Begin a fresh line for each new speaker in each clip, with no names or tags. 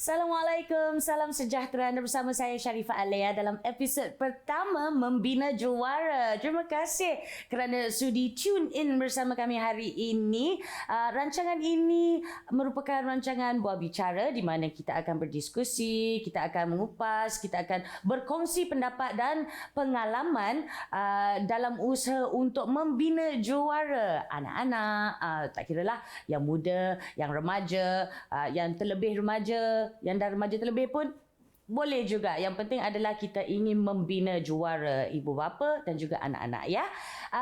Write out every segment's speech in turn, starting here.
Assalamualaikum, salam sejahtera. Anda bersama saya Sharifah Alea dalam episod pertama Membina Juara. Terima kasih kerana sudi tune in bersama kami hari ini. Rancangan ini merupakan rancangan buah bicara di mana kita akan berdiskusi, kita akan mengupas, kita akan berkongsi pendapat dan pengalaman dalam usaha untuk membina juara anak-anak, tak kiralah yang muda, yang remaja, yang terlebih remaja, yang dah remaja terlebih pun boleh juga. Yang penting adalah kita ingin membina juara ibu bapa dan juga anak-anak, ya.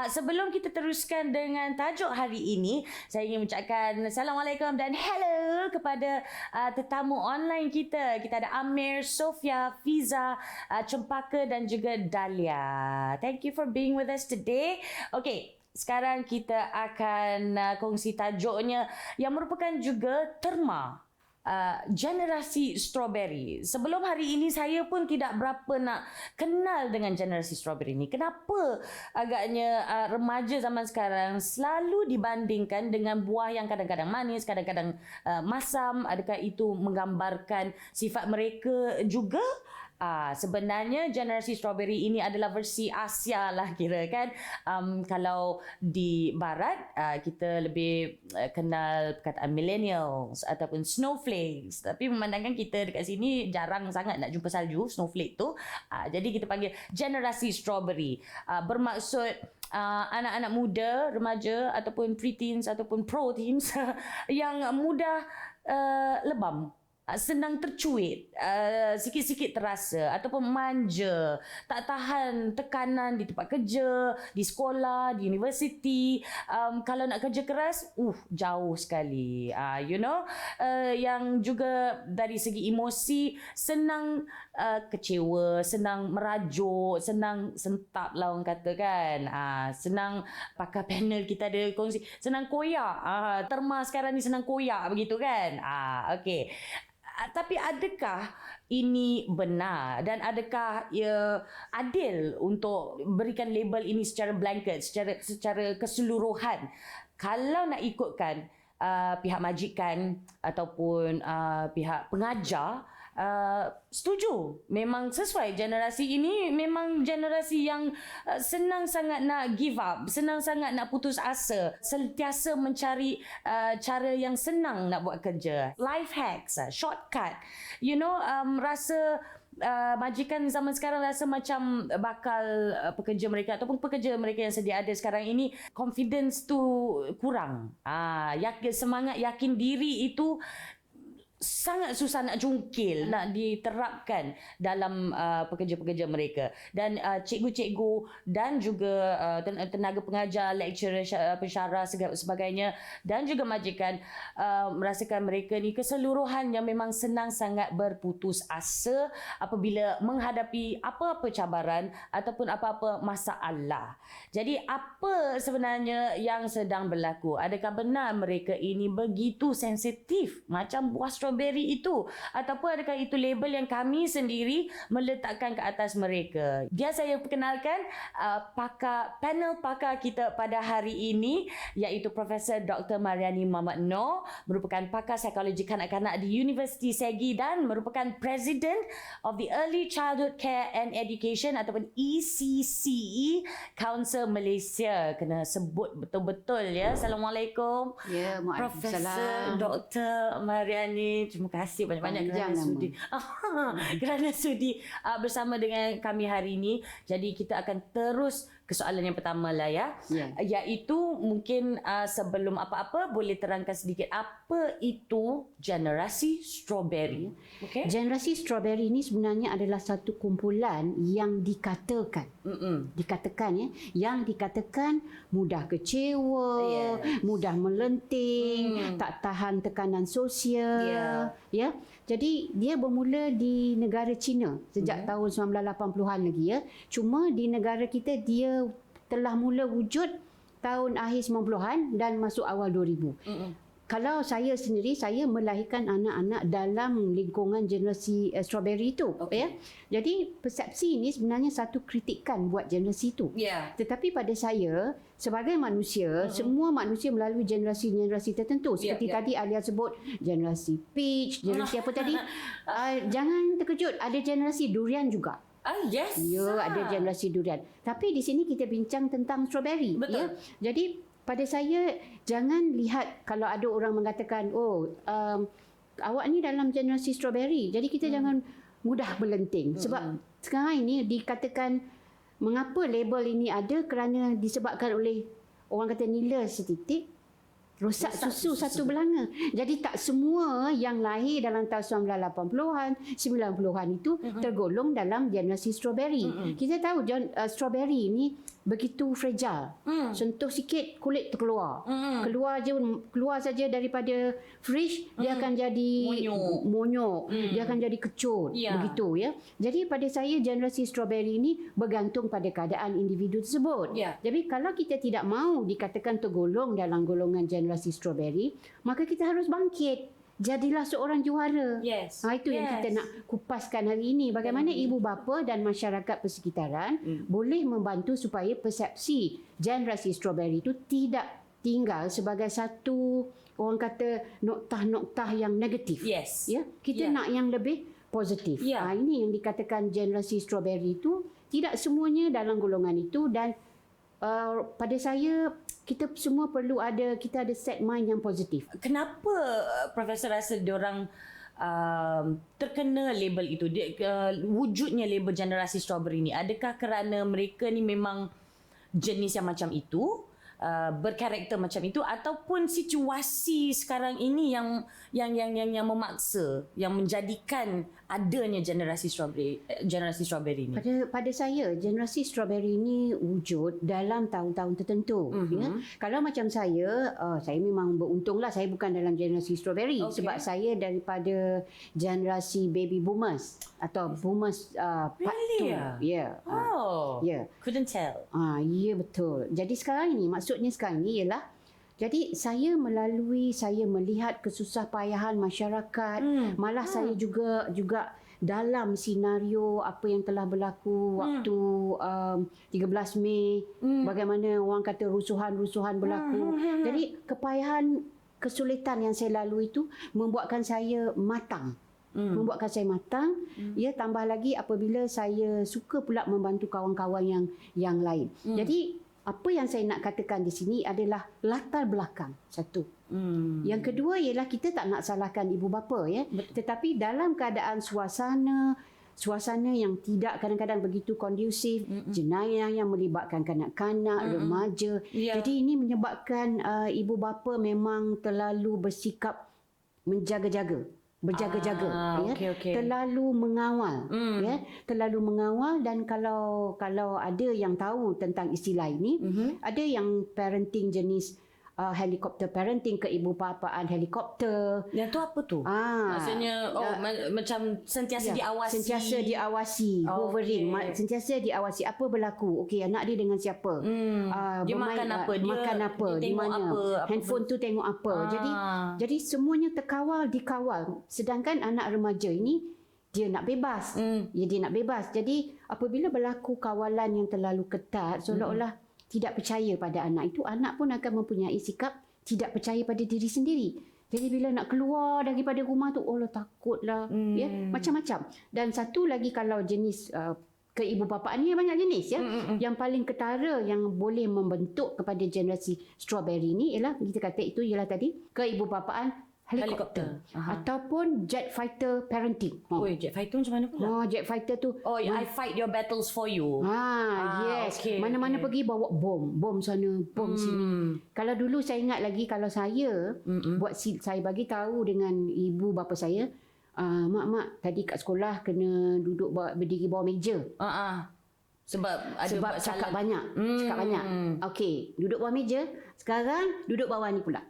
Sebelum kita teruskan dengan tajuk hari ini, saya ingin mengucapkan Assalamualaikum dan hello kepada tetamu online kita. Kita ada Amir, Sofia, Fiza, Cempaka dan juga Dahlia. Thank you for being with us today. Okay, sekarang kita akan kongsi tajuknya yang merupakan juga terma generasi strawberry. Sebelum hari ini saya pun tidak berapa nak kenal dengan generasi strawberry ni. Kenapa agaknya remaja zaman sekarang selalu dibandingkan dengan buah yang kadang-kadang manis, kadang-kadang masam? Adakah itu menggambarkan sifat mereka juga? Sebenarnya generasi strawberry ini adalah versi Asia lah kira kan. Kalau di barat kita lebih kenal perkataan millennials ataupun snowflakes, tapi memandangkan kita dekat sini jarang sangat nak jumpa salju snowflake tu. Jadi kita panggil generasi strawberry, bermaksud anak-anak muda, remaja ataupun preteens ataupun pro-teens yang mudah lebam, senang tercuit, sikit-sikit terasa ataupun manja, tak tahan tekanan di tempat kerja, di sekolah, di universiti. Kalau nak kerja keras, jauh sekali. Yang juga dari segi emosi, senang kecewa, senang merajuk, senang sentap lah orang kata kan. Senang pakar panel kita ada kongsi, senang koyak. Terma sekarang ni senang koyak begitu kan. Okey. Tapi adakah ini benar dan adakah ia adil untuk berikan label ini secara blanket, secara keseluruhan? Kalau nak ikutkan pihak majikan ataupun pihak pengajar, setuju, memang sesuai. Generasi ini memang generasi yang senang sangat nak give up, senang sangat nak putus asa, sentiasa mencari cara yang senang nak buat kerja, life hacks, shortcut. Rasa majikan zaman sekarang rasa macam bakal pekerja mereka ataupun pekerja mereka yang sedia ada sekarang ini, confidence tu kurang. Semangat yakin diri itu sangat susah nak jungkil, nak diterapkan dalam pekerja-pekerja mereka. Dan cikgu-cikgu dan juga tenaga pengajar, lecturer, pensyarah sebagainya dan juga majikan merasakan mereka ni keseluruhannya memang senang sangat berputus asa apabila menghadapi apa-apa cabaran ataupun apa-apa masalah. Jadi apa sebenarnya yang sedang berlaku? Adakah benar mereka ini begitu sensitif macam buah strawberry itu, ataupun adakah itu label yang kami sendiri meletakkan ke atas mereka? Dia saya perkenalkan panel pakar kita pada hari ini, iaitu Profesor Dr. Mariani Muhammad Noor, merupakan pakar psikologi kanak-kanak di Universiti Segi dan merupakan President of the Early Childhood Care and Education ataupun ECCE Council Malaysia. Kena sebut betul-betul ya. Assalamualaikum.
Ya,
Profesor Dr. Mariani, terima kasih banyak-banyak kerana sudi bersama dengan kami hari ini. Jadi kita akan terus ke soalan yang pertama lah ya. Iaitu mungkin sebelum apa-apa boleh terangkan sedikit apa itu generasi strawberry. Okay?
Generasi strawberry ini sebenarnya adalah satu kumpulan yang dikatakan yang dikatakan mudah kecewa, mudah melenting, tak tahan tekanan sosial. Ya. Jadi dia bermula di negara China sejak tahun 1980-an lagi ya. Cuma di negara kita dia telah mula wujud tahun akhir 90-an dan masuk awal 2000. kalau saya sendiri, saya melahirkan anak-anak dalam lingkungan generasi strawberry itu. Ya. Jadi persepsi ini sebenarnya satu kritikan buat generasi itu.
Yeah.
Tetapi pada saya, sebagai manusia, semua manusia melalui generasi-generasi tertentu. Seperti tadi Alia sebut, generasi peach, generasi apa tadi. Jangan terkejut, ada generasi durian juga.
Yes.
Ya, ada generasi durian. Tapi di sini kita bincang tentang strawberry.
Betul.
Ya. Jadi pada saya, jangan lihat kalau ada orang mengatakan, awak ni dalam generasi strawberry. Jadi kita jangan mudah berlenting. Sebab sekarang ini dikatakan, mengapa label ini ada kerana disebabkan oleh orang kata nila setitik, rosak susu satu belanga. Jadi tak semua yang lahir dalam tahun 1980-an, 90-an itu tergolong dalam generasi strawberry. Kita tahu strawberry ini begitu fragile. Sentuh sikit kulit terkeluar. Keluar saja daripada fridge dia akan jadi monyok. Dia akan jadi kecut. Begitu ya. Jadi pada saya generasi strawberry ini bergantung pada keadaan individu tersebut. Jadi kalau kita tidak mahu dikatakan tergolong dalam golongan generasi strawberry, maka kita harus bangkit. Jadilah seorang juara. Itu yang kita nak kupaskan hari ini. Bagaimana ibu bapa dan masyarakat persekitaran boleh membantu supaya persepsi generasi strawberry itu tidak tinggal sebagai satu, orang kata, noktah-noktah yang negatif. Ya, kita nak yang lebih positif. Ini yang dikatakan generasi strawberry itu tidak semuanya dalam golongan itu, dan pada saya kita semua perlu kita ada set mind yang positif.
Kenapa Profesor rasa diorang terkena label itu? Wujudnya label generasi strawberry ni, adakah kerana mereka ni memang jenis yang macam itu, berkarakter macam itu, ataupun situasi sekarang ini yang memaksa, yang menjadikan adanya generasi strawberry ni?
Pada saya, generasi strawberry ini wujud dalam tahun-tahun tertentu. Ya. Kalau macam saya memang beruntunglah saya bukan dalam generasi strawberry, sebab saya daripada generasi baby boomers atau boomers part 2.
Couldn't tell.
Ya, betul. Jadi sekarang ini, maksudnya sekarang ini ialah, jadi saya melihat kesusahpayahan masyarakat, malah saya juga dalam senario apa yang telah berlaku waktu 13 Mei, bagaimana orang kata rusuhan-rusuhan berlaku. Jadi kepayahan, kesulitan yang saya lalui itu membuatkan saya matang. Ya, tambah lagi apabila saya suka pula membantu kawan-kawan yang lain. Jadi apa yang saya nak katakan di sini adalah latar belakang satu. Yang kedua ialah kita tak nak salahkan ibu bapa, ya. Tetapi dalam keadaan suasana yang tidak kadang-kadang begitu kondusif, jenayah yang melibatkan kanak-kanak, remaja. Jadi ini menyebabkan ibu bapa memang terlalu bersikap berjaga-jaga, terlalu mengawal, terlalu mengawal. Dan kalau ada yang tahu tentang istilah ini, ada yang parenting jenis helikopter parenting, keibubapaan helikopter.
Yang tu apa tu? Maksudnya macam sentiasa diawasi. Hovering, sentiasa diawasi apa berlaku. Okey, anak dia dengan siapa? Dia makan apa?
Dia di mana? Handphone tu tengok apa? Jadi semuanya dikawal. Sedangkan anak remaja ini dia nak bebas. Dia nak bebas. Jadi apabila berlaku kawalan yang terlalu ketat, seolah-olah tidak percaya pada anak itu, anak pun akan mempunyai sikap tidak percaya pada diri sendiri. Jadi bila nak keluar daripada rumah tu, takutlah, ya, macam-macam. Dan satu lagi, kalau jenis keibubapaan ni banyak jenis, ya. Yang paling ketara yang boleh membentuk kepada generasi strawberry ni ialah, kita kata itu ialah tadi keibubapaan helikopter. Ataupun jet fighter parenting.
Jet fighter macam mana pula?
Jet fighter tu,
I fight your battles for you.
Yes. Mana-mana pergi bawa bom sana, bom sini. Kalau dulu saya ingat lagi, kalau saya saya bagi tahu dengan ibu bapa saya, mak tadi kat sekolah kena duduk berdiri bawah meja. Sebab cakap banyak. Okey, duduk bawah meja. Sekarang duduk bawah ni pula.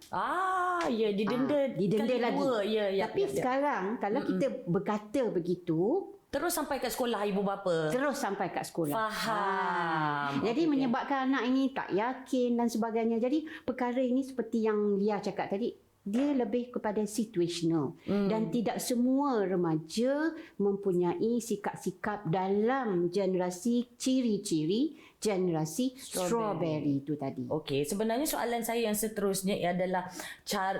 Didenda
lagi. Tapi sekarang kalau kita berkata begitu,
terus sampai kat sekolah ibu bapa.
Faham. Jadi menyebabkan anak ini tak yakin dan sebagainya. Jadi perkara ini seperti yang Lia cakap tadi, dia lebih kepada situational dan tidak semua remaja mempunyai sikap-sikap dalam generasi ciri-ciri generasi strawberry itu tadi.
Okey, sebenarnya soalan saya yang seterusnya adalah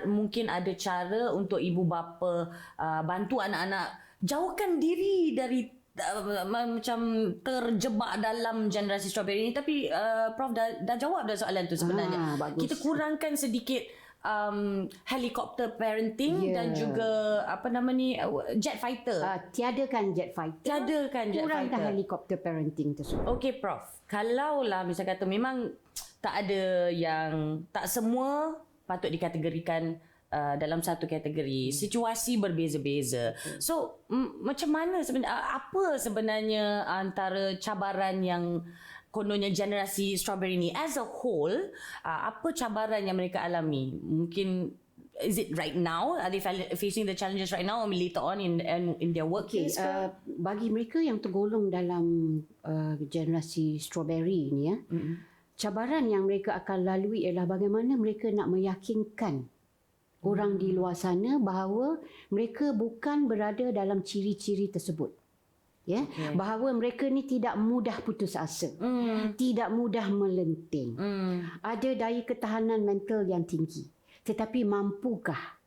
mungkin ada cara untuk ibu bapa bantu anak-anak jauhkan diri dari macam terjebak dalam generasi strawberry ni. Tapi Prof dah jawab dah soalan tu sebenarnya.
Bagus.
Kita kurangkan sedikit helicopter parenting dan juga jet fighter.
Tiadakan jet fighter. Kurangkan helicopter parenting tersebut.
Okey Prof, kalaulah misal kata memang tak ada yang, tak semua patut dikategorikan dalam satu kategori. Situasi berbeza-beza. So macam mana sebenarnya, apa sebenarnya antara cabaran yang kononnya generasi strawberry ni as a whole, apa cabaran yang mereka alami? Mungkin is it right now? Are they facing the challenges right now or later on in their workplace?
Bagi mereka yang tergolong dalam generasi strawberry ni cabaran yang mereka akan lalui ialah bagaimana mereka nak meyakinkan orang di luar sana bahawa mereka bukan berada dalam ciri-ciri tersebut. Bahawa mereka ni tidak mudah putus asa, tidak mudah melenting, ada daya ketahanan mental yang tinggi, tetapi mampukah?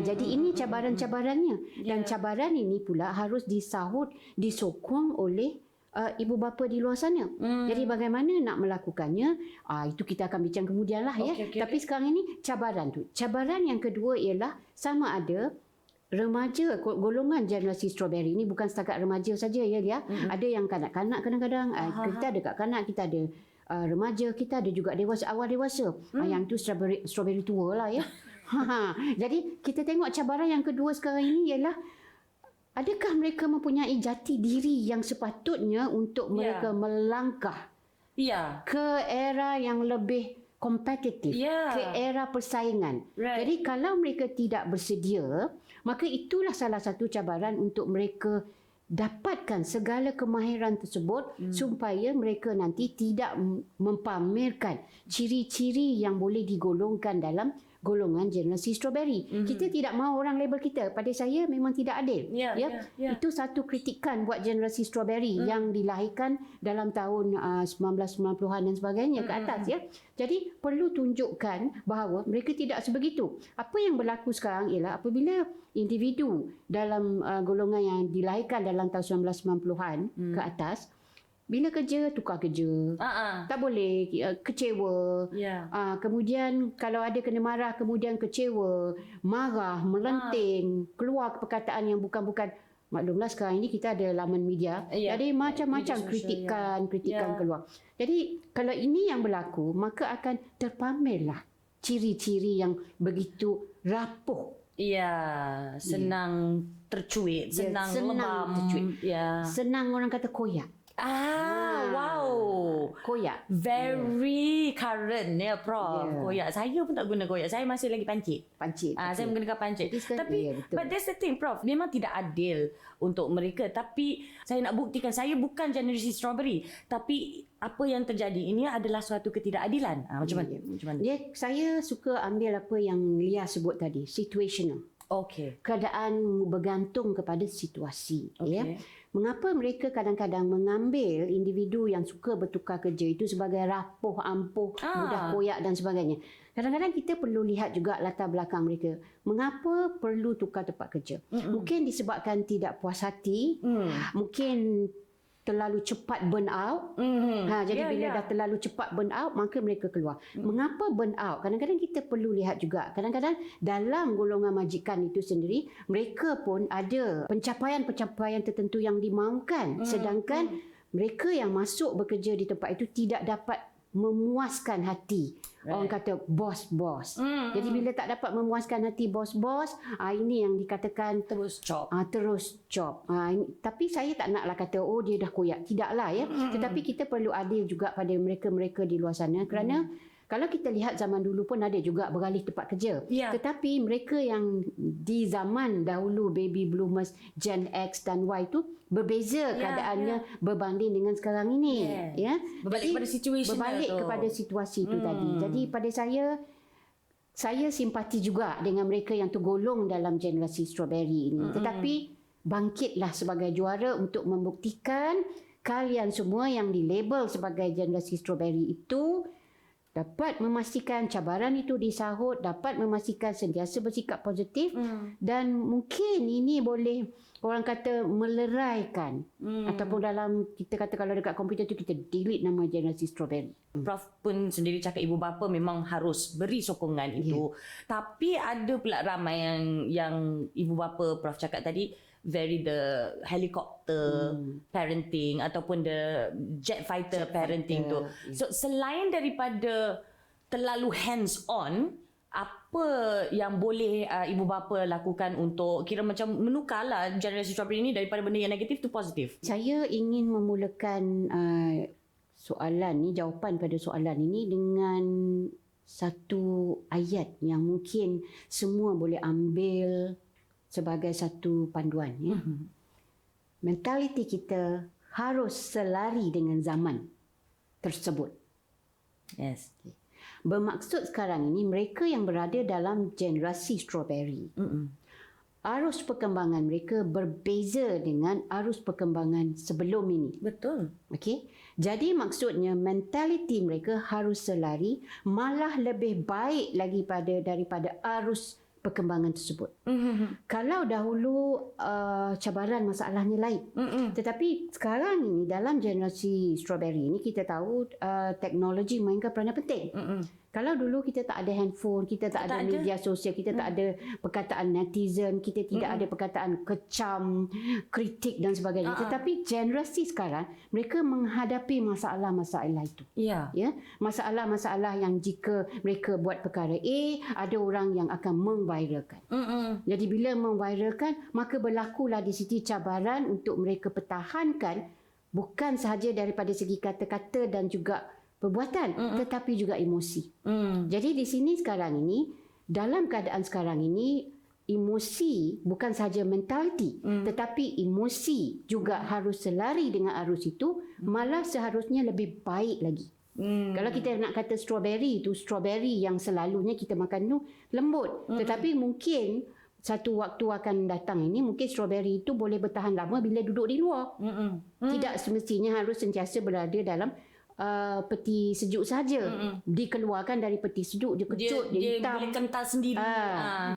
Jadi ini cabaran-cabarannya, dan cabaran ini pula harus disahut, disokong oleh ibu bapa di luar sana. Jadi bagaimana nak melakukannya, itu kita akan bincang kemudian lah. Tapi sekarang ini cabaran tu. Cabaran yang kedua ialah sama ada remaja, golongan generasi strawberry ni bukan setakat remaja saja ya dia. Ada yang kanak-kanak kadang-kadang, kita ada kanak-kanak, kita ada remaja, kita ada juga dewasa, awal dewasa. Yang tu strawberry tua lah ya. Jadi kita tengok cabaran yang kedua sekarang ini ialah adakah mereka mempunyai jati diri yang sepatutnya untuk mereka melangkah ke era yang lebih kompetitif, ke era persaingan. Jadi kalau mereka tidak bersedia, maka itulah salah satu cabaran untuk mereka dapatkan segala kemahiran tersebut supaya mereka nanti tidak mempamerkan ciri-ciri yang boleh digolongkan dalam golongan generasi strawberry. Kita tidak mahu orang label kita. Pada saya memang tidak adil. Itu satu kritikan buat generasi strawberry yang dilahirkan dalam tahun 1990-an dan sebagainya ke atas ya. Jadi perlu tunjukkan bahawa mereka tidak sebegitu. Apa yang berlaku sekarang ialah apabila individu dalam golongan yang dilahirkan dalam tahun 1990-an ke atas, bila kerja, tukar kerja. Tak boleh, kecewa. Kemudian kalau ada kena marah, kemudian kecewa, marah, melenting, keluar perkataan yang bukan-bukan. Maklumlah sekarang ini kita ada laman media. Jadi macam-macam kritikan keluar. Jadi kalau ini yang berlaku, maka akan terpamerlah ciri-ciri yang begitu rapuh.
Senang tercuit, senang lebam.
Tercuit. Senang orang kata koyak.
Wow.
Koyak.
Very current ya Prof. Koyak. Saya pun tak guna koyak. Saya masih lagi pancit. Saya menggunakan pancit. Tapi but that's the thing Prof. Memang tidak adil untuk mereka. Tapi saya nak buktikan saya bukan generasi strawberry. Tapi apa yang terjadi ini adalah suatu ketidakadilan. Macam mana?
Saya suka ambil apa yang Lia sebut tadi. Situational. Keadaan bergantung kepada situasi. Mengapa mereka kadang-kadang mengambil individu yang suka bertukar kerja itu sebagai rapuh, ampuh, mudah koyak dan sebagainya. Kadang-kadang kita perlu lihat juga latar belakang mereka. Mengapa perlu tukar tempat kerja? Mungkin disebabkan tidak puas hati, mungkin terlalu cepat burn out. Jadi bila dah terlalu cepat burn out, maka mereka keluar. Mengapa burn out? Kadang-kadang kita perlu lihat juga. Kadang-kadang dalam golongan majikan itu sendiri, mereka pun ada pencapaian-pencapaian tertentu yang dimaukan. Sedangkan mereka yang masuk bekerja di tempat itu tidak dapat memuaskan hati. Orang kata bos-bos. Jadi bila tak dapat memuaskan hati bos-bos, ini yang dikatakan
terus job.
Tapi saya tak naklah kata dia dah koyak. Tidaklah ya. Tetapi kita perlu adil juga pada mereka-mereka di luar sana kerana kalau kita lihat zaman dulu pun ada juga beralih tempat kerja. Tetapi mereka yang di zaman dahulu baby boomers, Gen X dan Y itu berbeza keadaannya berbanding dengan sekarang ini.
Berbalik kepada situasi
kepada situasi itu tadi. Jadi pada saya saya simpati juga dengan mereka yang tergolong dalam generasi strawberry ini. Tetapi bangkitlah sebagai juara untuk membuktikan kalian semua yang dilabel sebagai generasi strawberry itu dapat memastikan cabaran itu disahut, dapat memastikan sentiasa bersikap positif dan mungkin ini boleh orang kata meleraikan ataupun dalam kita kata kalau dekat komputer tu kita delete nama generasi strawberry.
Prof pun sendiri cakap ibu bapa memang harus beri sokongan itu. Tapi ada pula ramai yang ibu bapa Prof cakap tadi very the helicopter parenting ataupun the jet fighter parenting tu. So selain daripada terlalu hands on, apa yang boleh ibu bapa lakukan untuk kira macam menukarlah generasi strawberry ni daripada benda yang negatif tu positif?
Saya ingin memulakan soalan ni, jawapan pada soalan ini dengan satu ayat yang mungkin semua boleh ambil sebagai satu panduan. Ya. Mentaliti kita harus selari dengan zaman tersebut.
Yes.
Bermaksud sekarang ini mereka yang berada dalam generasi strawberry. Arus perkembangan mereka berbeza dengan arus perkembangan sebelum ini.
Betul.
Okey. Jadi maksudnya mentaliti mereka harus selari malah lebih baik lagi daripada arus perkembangan tersebut. Kalau dahulu cabaran masalahnya lain. Tetapi sekarang ini dalam generasi strawberry ini kita tahu teknologi mainkan peranan penting. Kalau dulu kita tak ada handphone, kita tak ada media sosial, kita tak ada perkataan netizen, kita tidak ada perkataan kecam, kritik dan sebagainya. Tetapi generasi sekarang mereka menghadapi masalah-masalah itu. Ya, masalah-masalah yang jika mereka buat perkara A, ada orang yang akan memviralkan. Jadi bila memviralkan, maka berlakulah di situ cabaran untuk mereka pertahankan bukan sahaja daripada segi kata-kata dan juga perbuatan, tetapi juga emosi. Jadi di sini sekarang ini, dalam keadaan sekarang ini, emosi bukan sahaja mentaliti, tetapi emosi juga harus selari dengan arus itu, malah seharusnya lebih baik lagi. Kalau kita nak kata strawberry itu, strawberry yang selalunya kita makan tu lembut. Tetapi mungkin satu waktu akan datang ini, mungkin strawberry itu boleh bertahan lama bila duduk di luar. Tidak semestinya harus sentiasa berada dalam peti sejuk saja. Dikeluarkan dari peti sejuk, dia kecut, dia hitam. Dia
boleh kental sendiri.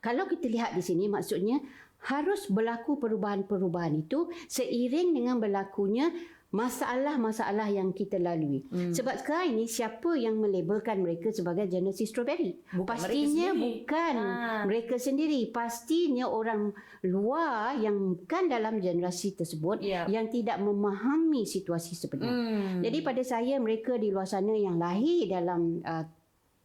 Kalau kita lihat di sini, maksudnya harus berlaku perubahan-perubahan itu seiring dengan berlakunya masalah-masalah yang kita lalui. Sebab sekarang ini siapa yang melabelkan mereka sebagai generasi strawberry? Pastinya bukan mereka sendiri. Pastinya orang luar yang bukan dalam generasi tersebut yang tidak memahami situasi sebenar. Jadi pada saya, mereka di luar sana yang lahir dalam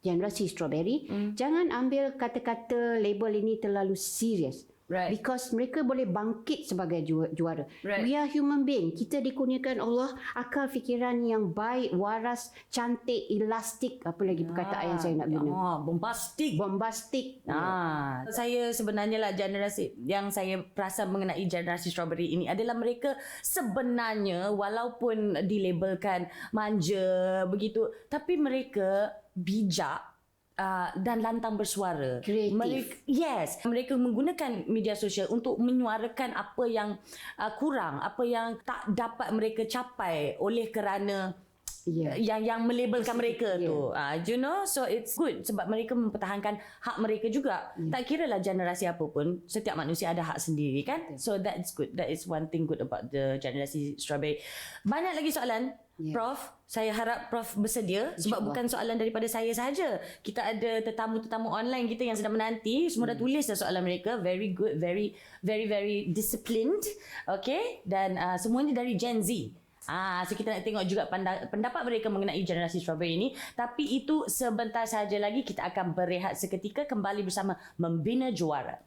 generasi strawberry, jangan ambil kata-kata label ini terlalu serius. Because mereka boleh bangkit sebagai juara. We are human being. Kita dikurniakan Allah akal fikiran yang baik, waras, cantik, elastik. Apa lagi perkataan yang saya nak guna?
Bombastik. Saya sebenarnya lah generasi yang saya perasan mengenai generasi strawberry ini adalah mereka sebenarnya walaupun dilabelkan manja begitu, tapi mereka bijak dan lantang bersuara.
Kreatif.
Mereka menggunakan media sosial untuk menyuarakan apa yang kurang, apa yang tak dapat mereka capai oleh kerana yang melabelkan mereka tu. You know, so it's good sebab mereka mempertahankan hak mereka juga. Tak kiralah generasi apa pun, setiap manusia ada hak sendiri kan. So that's good. That is one thing good about the generasi strawberry. Banyak lagi soalan. Prof, saya harap Prof bersedia sebab bukan soalan daripada saya sahaja. Kita ada tetamu-tetamu online kita yang sedang menanti. Semua dah tulis dah soalan mereka. Very good, very disciplined. Okay, dan semuanya dari Gen Z. So kita nak tengok juga pendapat mereka mengenai generasi strawberry ini. Tapi itu sebentar sahaja lagi. Kita akan berehat seketika, kembali bersama Membina Juara.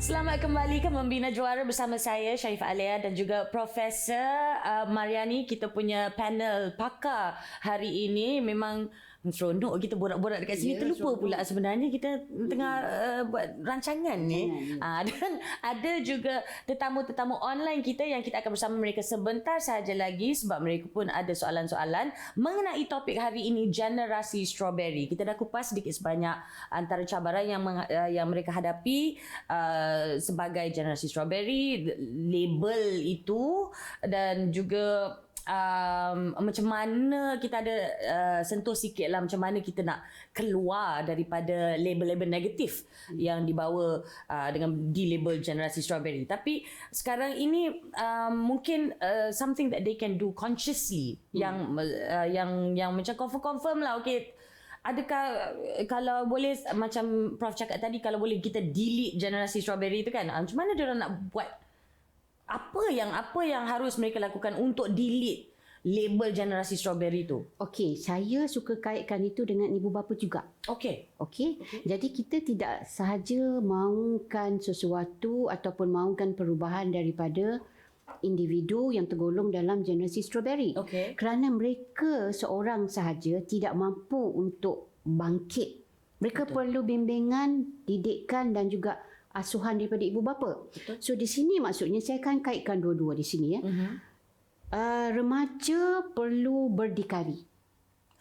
Selamat kembali ke Membina Juara bersama saya Sharifah Alea dan juga Profesor Mariani. Kita punya panel pakar hari ini memang Seronok kita borak-borak dekat sini. Terlupa pula sebenarnya kita tengah buat rancangan ni. Dan ada juga tetamu-tetamu online kita yang kita akan bersama mereka sebentar sahaja lagi sebab mereka pun ada soalan-soalan mengenai topik hari ini, generasi strawberry. Kita dah kupas sedikit sebanyak antara cabaran yang mereka hadapi sebagai generasi strawberry, label itu, dan juga macam mana kita ada sentuh sikit lah macam mana kita nak keluar daripada label-label negatif yang dibawa dengan di label generasi strawberry. Tapi sekarang ini mungkin something that they can do consciously yang macam confirm lah. Okay, adakah kalau boleh macam Prof cakap tadi, kalau boleh kita delete generasi strawberry itu kan, macam mana diorang nak buat, apa yang harus mereka lakukan untuk delete label generasi strawberry itu?
Okey, saya suka kaitkan itu dengan ibu bapa juga.
Okey.
Jadi kita tidak sahaja mahukan sesuatu ataupun mahukan perubahan daripada individu yang tergolong dalam generasi strawberry.
Okey.
Kerana mereka seorang sahaja tidak mampu untuk bangkit. Mereka perlu bimbingan, didikan dan juga asuhan daripada ibu bapa.
Betul.
So di sini maksudnya saya akan kaitkan dua-dua di sini ya. Remaja perlu berdikari.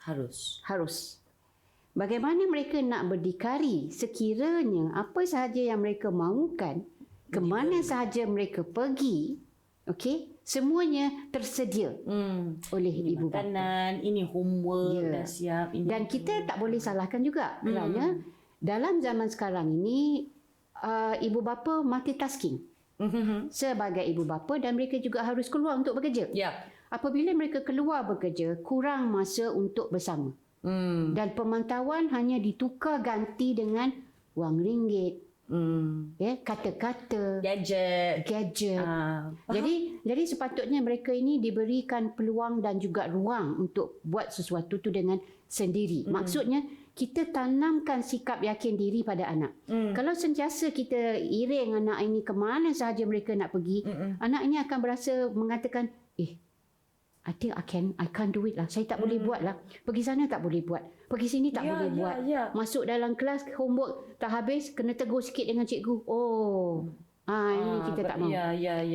Harus. Bagaimana mereka nak berdikari sekiranya apa sahaja yang mereka mahukan, ke mana sahaja mereka pergi, okey, semuanya tersedia oleh
ini
ibu bapa.
Makanan, ini homework dah siap. Ini
Dan kita tak boleh salahkan juga kerana dalam zaman sekarang ini ibu bapa multitasking sebagai ibu bapa dan mereka juga harus keluar untuk bekerja. Apabila mereka keluar bekerja, kurang masa untuk bersama. Dan pemantauan hanya ditukar ganti dengan wang ringgit, kata-kata, gadget. Jadi sepatutnya mereka ini diberikan peluang dan juga ruang untuk buat sesuatu tu dengan sendiri. Maksudnya kita tanamkan sikap yakin diri pada anak. Kalau sentiasa kita iring anak ini ke mana sahaja mereka nak pergi, anak ini akan berasa mengatakan, I think I can't do it lah. Saya tak boleh buat lah. Pergi sana tak boleh buat. Pergi sini tak boleh buat. Masuk dalam kelas, homework tak habis, kena tegur sikit dengan cikgu. Ini kita tak mahu.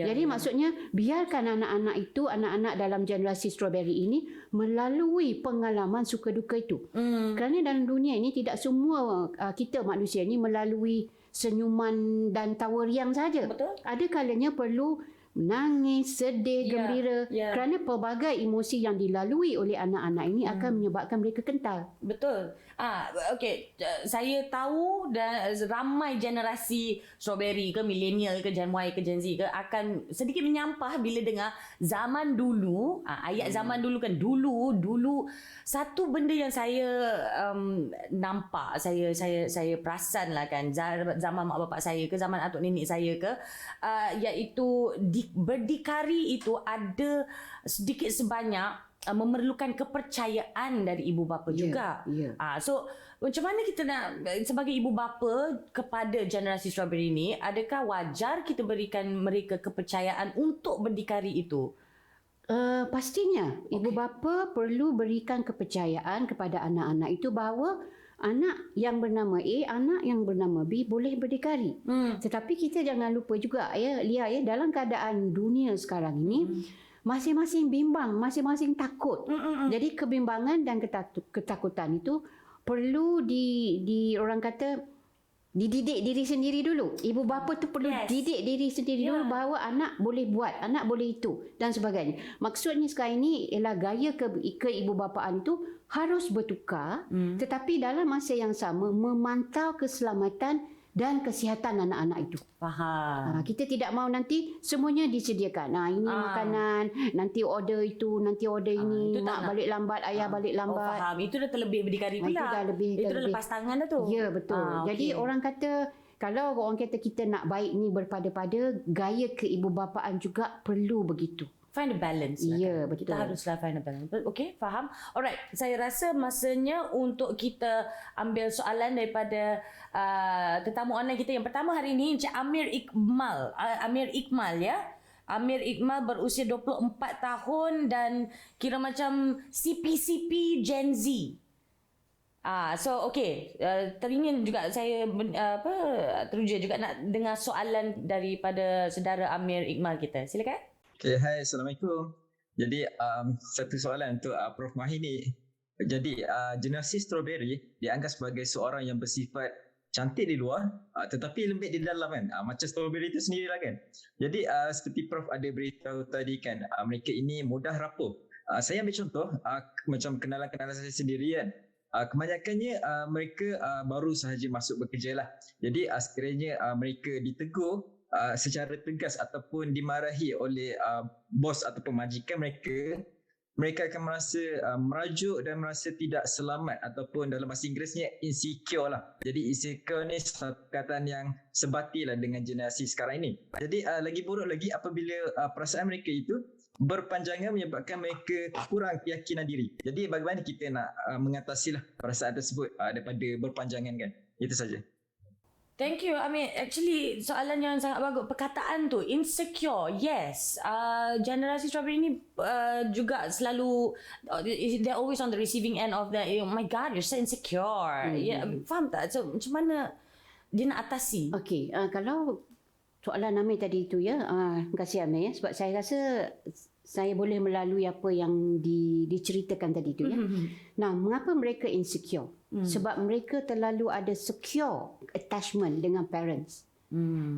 Jadi maksudnya biarkan anak-anak itu, anak-anak dalam generasi strawberry ini melalui pengalaman suka duka itu. Kerana dalam dunia ini tidak semua kita manusia ini melalui senyuman dan tawa riang saja. Ada kalanya perlu menangis, sedih, gembira. Kerana pelbagai emosi yang dilalui oleh anak-anak ini akan menyebabkan mereka kental.
Betul. Okey, saya tahu dan ramai generasi strawberry ke millennial ke Gen Y ke Gen Z ke akan sedikit menyampah bila dengar zaman dulu, ayat zaman dulu kan, dulu satu benda yang saya nampak, saya perasan lah kan, zaman mak bapak saya ke zaman atuk nenek saya ke, iaitu berdikari itu ada sedikit sebanyak memerlukan kepercayaan dari ibu bapa juga. So macam mana kita nak sebagai ibu bapa kepada generasi strawberry ini, adakah wajar kita berikan mereka kepercayaan untuk berdikari itu?
Pastinya ibu bapa perlu berikan kepercayaan kepada anak-anak itu bahawa anak yang bernama A, anak yang bernama B boleh berdikari. Tetapi kita jangan lupa juga Lia, dalam keadaan dunia sekarang ini masing-masing bimbang, masing-masing takut. Jadi kebimbangan dan ketakutan itu perlu orang kata dididik diri sendiri dulu. Ibu bapa tu perlu didik diri sendiri dulu bahawa anak boleh buat, anak boleh itu dan sebagainya. Maksudnya sekarang ini ialah gaya keibubapaan itu harus bertukar, tetapi dalam masa yang sama memantau keselamatan dan kesihatan anak-anak itu.
Faham.
Kita tidak mahu nanti semuanya disediakan. Ini makanan, nanti order itu, nanti order ini, mak balik lambat, ayah balik lambat.
Faham. Itu dah terlebih berdikari pula.
Itu dah lebih.
Itu dah lepas tangan dah tu.
Ya, betul. Jadi orang kata, kalau orang kata kita nak baik ni berpada-pada, gaya keibubapaan juga perlu begitu.
Find a balance lah.
Ya, betul.
Kita haruslah find a balance. Okay, faham. Alright, saya rasa masanya untuk kita ambil soalan daripada tetamu online kita. Yang pertama hari ini, Encik Amir Iqmal. Amir Iqmal berusia 24 tahun dan kira macam CP Gen Z. So okay, teringin juga saya teruja juga nak dengar soalan daripada saudara Amir Iqmal kita. Silakan.
Okay, hai, Assalamualaikum. Jadi satu soalan untuk Prof Mahir ni. Jadi generasi strawberry dianggap sebagai seorang yang bersifat cantik di luar tetapi lembut di dalam kan. Macam strawberry tu sendirilah kan. Jadi seperti Prof ada beritahu tadi kan, mereka ini mudah rapuh. Saya ambil contoh macam kenalan-kenalan saya sendiri kan. Kebanyakannya mereka baru sahaja masuk bekerja lah. Jadi sekiranya mereka ditegur secara tegas ataupun dimarahi oleh bos ataupun majikan mereka akan merasa merajuk dan merasa tidak selamat ataupun dalam bahasa Inggerisnya insecure lah. Jadi insecure ni satu perkataan yang sebati lah dengan generasi sekarang ini. Jadi lagi buruk lagi apabila perasaan mereka itu berpanjangan menyebabkan mereka kurang keyakinan diri. Jadi bagaimana kita nak mengatasilah perasaan tersebut daripada berpanjangan kan. Itu saja.
Thank you. I mean, actually soalan yang sangat bagus. Perkataan tu, insecure. Yes. Generasi strawberry ni juga selalu, they're always on the receiving end of the, oh my God, you're so insecure. Faham tak? So, macam mana dia nak atasi?
Okey, kalau soalan Amir tadi itu ya, terima kasih Amir ya, sebab saya rasa saya boleh melalui apa yang diceritakan tadi itu ya. Nah, mengapa mereka insecure? Sebab mereka terlalu ada secure attachment dengan parents.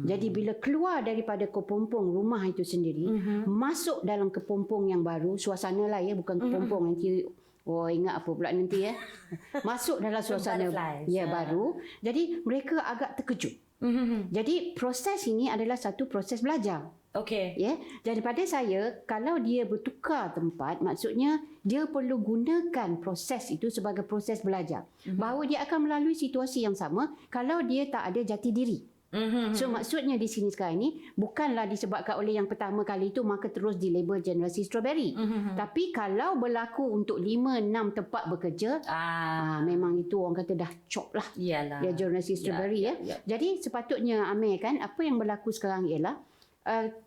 Jadi bila keluar daripada kepompong rumah itu sendiri, masuk dalam kepompong yang baru, suasana lah ya, bukan kepompong nanti ingat apa pula nanti ya. Masuk dalam suasana baru. Jadi mereka agak terkejut. Jadi proses ini adalah satu proses belajar.
Okey.
Ya. Jadi pada saya, kalau dia bertukar tempat, maksudnya dia perlu gunakan proses itu sebagai proses belajar. Bahawa dia akan melalui situasi yang sama kalau dia tak ada jati diri. So maksudnya di sini sekarang ini bukanlah disebabkan oleh yang pertama kali itu maka terus dilabel generasi strawberry. Tapi kalau berlaku untuk 5-6 tempat bekerja, memang itu orang kata dah chop lah.
Iyalah.
Dia generasi strawberry ya. Jadi sepatutnya Amir kan, apa yang berlaku sekarang ialah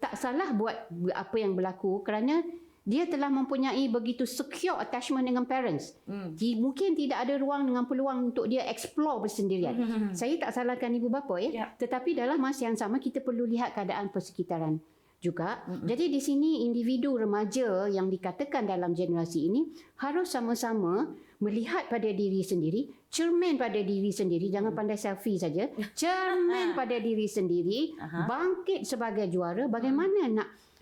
tak salah buat apa yang berlaku kerana dia telah mempunyai begitu secure attachment dengan parents. Mungkin tidak ada ruang dengan peluang untuk dia explore bersendirian. Saya tak salahkan ibu bapa ya. Tetapi dalam masa yang sama kita perlu lihat keadaan persekitaran juga. Jadi di sini individu remaja yang dikatakan dalam generasi ini harus sama-sama melihat pada diri sendiri, cermin pada diri sendiri, jangan pandai selfie saja. Cermin pada diri sendiri, bangkit sebagai juara, bagaimana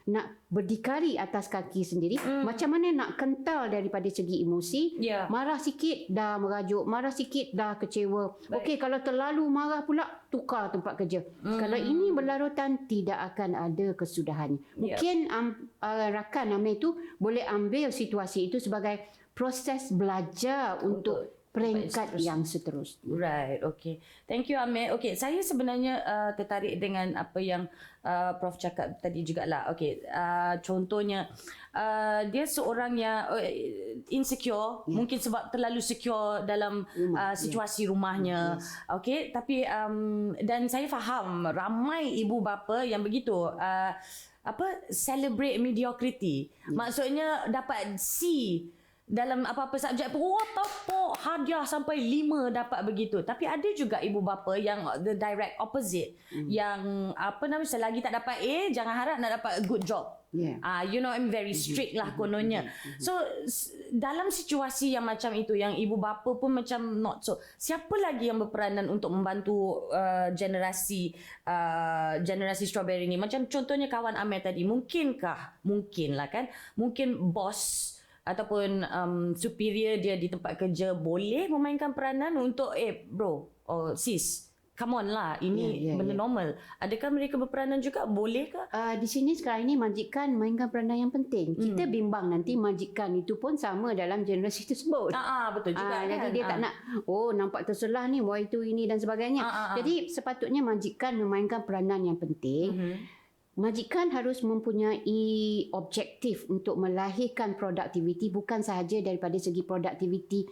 nak berdikari atas kaki sendiri, macam mana nak kental daripada segi emosi. Marah sikit dah merajuk, marah sikit dah kecewa. Okey, kalau terlalu marah pula tukar tempat kerja. Kalau ini berlarutan tidak akan ada kesudahannya. Mungkin rakan Amir itu boleh ambil situasi itu sebagai proses belajar untuk peringkat yang seterusnya.
Right, okay. Thank you Amir. Okay, saya sebenarnya tertarik dengan apa yang Prof cakap tadi jugalah. Okay, contohnya dia seorang yang insecure, mungkin sebab terlalu secure dalam situasi rumahnya. Okay, tapi dan saya faham ramai ibu bapa yang begitu. Celebrate mediocrity. Maksudnya dapat C dalam apa-apa subjek pun, tepuk hadiah sampai 5 dapat begitu. Tapi ada juga ibu bapa yang the direct opposite. Yang selagi tak dapat A, jangan harap nak dapat a good job. You know, I'm very strict lah kononnya. So dalam situasi yang macam itu, yang ibu bapa pun macam not so, siapa lagi yang berperanan untuk membantu generasi strawberry ni? Macam contohnya kawan Amir tadi, mungkinlah kan, mungkin bos ataupun superior dia di tempat kerja boleh memainkan peranan untuk bro, sis, come on lah, ini benda normal. Adakah mereka berperanan juga? Bolehkah?
Di sini sekarang ini majikan mainkan peranan yang penting. Kita bimbang nanti majikan itu pun sama dalam generasi tersebut.
Betul juga kan?
Jadi dia tak nak, nampak terselah ni, itu ini dan sebagainya. Jadi sepatutnya majikan memainkan peranan yang penting. Majikan harus mempunyai objektif untuk melahirkan produktiviti, bukan sahaja daripada segi produktiviti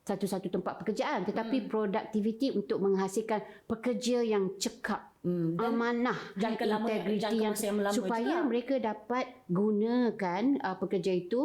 satu-satu tempat pekerjaan, tetapi produktiviti untuk menghasilkan pekerja yang cekap,
Dan
amanah,
jangka lama,
integriti
jangka
yang
masa yang lama
supaya
juga.
mereka dapat gunakan pekerja itu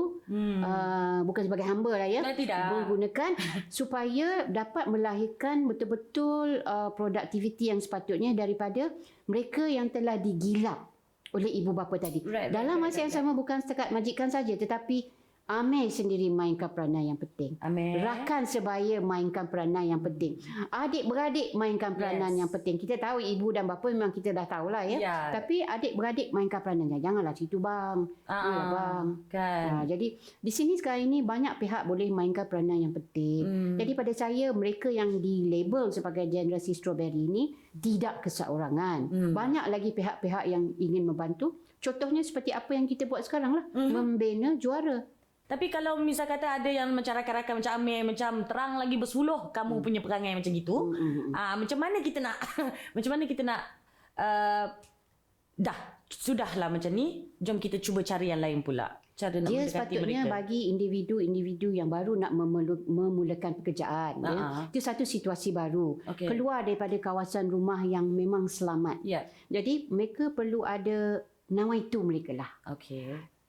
bukan sebagai hamba lah ya,
Tidak.
menggunakan supaya dapat melahirkan betul-betul produktiviti yang sepatutnya daripada mereka yang telah digilap oleh ibu bapa tadi. Dalam masa yang sama bukan setakat majikan saja, tetapi Amir sendiri mainkan peranan yang penting.
Amir.
Rakan sebaya mainkan peranan yang penting. Adik-beradik mainkan peranan yang penting. Kita tahu ibu dan bapa memang kita dah tahulah ya. Tapi adik-beradik mainkan peranannya. Janganlah situ bang. Janganlah bang.
Kan.
Jadi di sini sekarang ini banyak pihak boleh mainkan peranan yang penting. Jadi pada saya mereka yang dilabel sebagai generasi strawberry ini tidak keseorangan. Banyak lagi pihak-pihak yang ingin membantu. Contohnya seperti apa yang kita buat sekarang lah. Membina juara.
Tapi kalau misal kata ada yang macam rakan-rakan macam Amir, macam terang lagi bersuluh kamu punya perangai macam gitu, macam mana kita nak macam mana kita nak dah sudahlah macam ni, jom kita cuba cari yang lain pula. Cara nak
dia
mendekati
sepatutnya
mereka.
bagi individu-individu yang baru nak memulakan pekerjaan ya. Itu satu situasi baru. Keluar daripada kawasan rumah yang memang selamat. Jadi mereka perlu ada nawaitu mereka lah.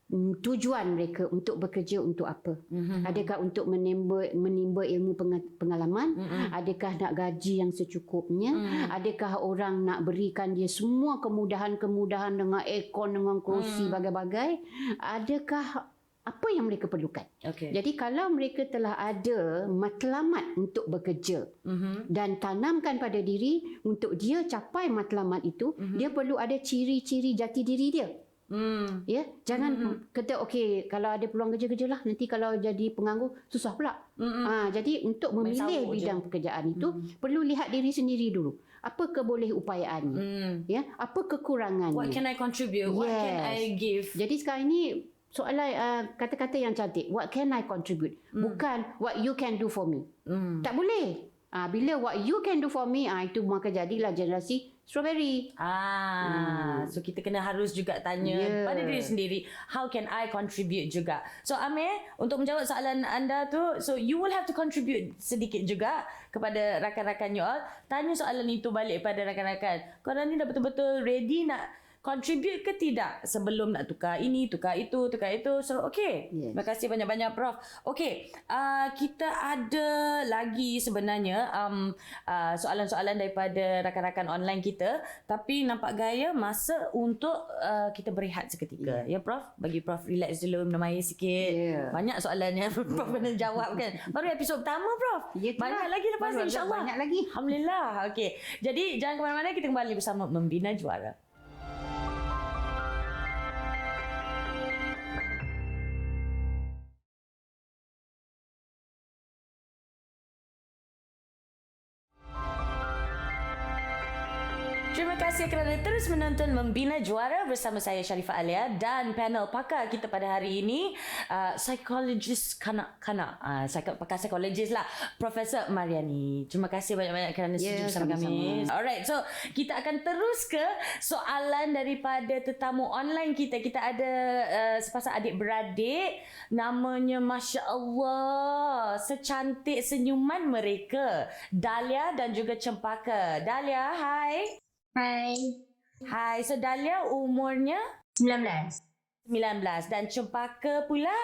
Tujuan mereka untuk bekerja untuk apa? Adakah untuk menimba ilmu pengalaman? Adakah nak gaji yang secukupnya? Adakah orang nak berikan dia semua kemudahan-kemudahan dengan aircon, dengan kerusi, bagai-bagai? Adakah apa yang mereka perlukan? Jadi kalau mereka telah ada matlamat untuk bekerja dan tanamkan pada diri untuk dia capai matlamat itu, dia perlu ada ciri-ciri jati diri dia. Ya, jangan kata okey kalau ada peluang kerja-kerjalah, nanti kalau jadi penganggur susah pula. Jadi untuk memilih bidang pekerjaan itu perlu lihat diri sendiri dulu. Apa kebolehupayaan ya, apa kekurangannya.
What can I contribute? What can I give?
Jadi sekarang ini soalan kata-kata yang cantik. What can I contribute? Bukan what you can do for me. Tak boleh. Bila what you can do for me, itu maka jadilah generasi strawberry.
So kita kena harus juga tanya pada diri sendiri, how can I contribute juga. So Amir, untuk menjawab soalan anda tu, so you will have to contribute sedikit juga kepada rakan-rakan you all. Tanya soalan itu balik pada rakan-rakan. Korang ni dah betul-betul ready nak contribute ke tidak sebelum nak tukar ini, tukar itu, tukar itu. So terima kasih banyak-banyak Prof. Kita ada lagi sebenarnya soalan-soalan daripada rakan-rakan online kita, tapi nampak gaya masa untuk kita berehat seketika. Ya Prof, bagi Prof relax dulu, minum air sikit. Banyak soalannya Prof kena jawab kan. Baru episod pertama Prof. Banyak lagi lepas ni insya-Allah.
Banyak lagi.
Alhamdulillah. Jadi jangan ke mana-mana, kita kembali bersama Membina Juara. Terima kasih kerana terus menonton Membina Juara bersama saya Sharifah Alia dan panel pakar kita pada hari ini, psikologis kanak-kanak, pakar psikologis lah, Profesor Mariani. Terima kasih banyak-banyak kerana setuju bersama kami. Alright, so kita akan terus ke soalan daripada tetamu online kita. Kita ada sepasang adik-beradik, namanya Masya Allah, secantik senyuman mereka, Dahlia dan juga Cempaka. Dahlia, hai. Hai, so Dahlia umurnya
19
dan Cempaka pula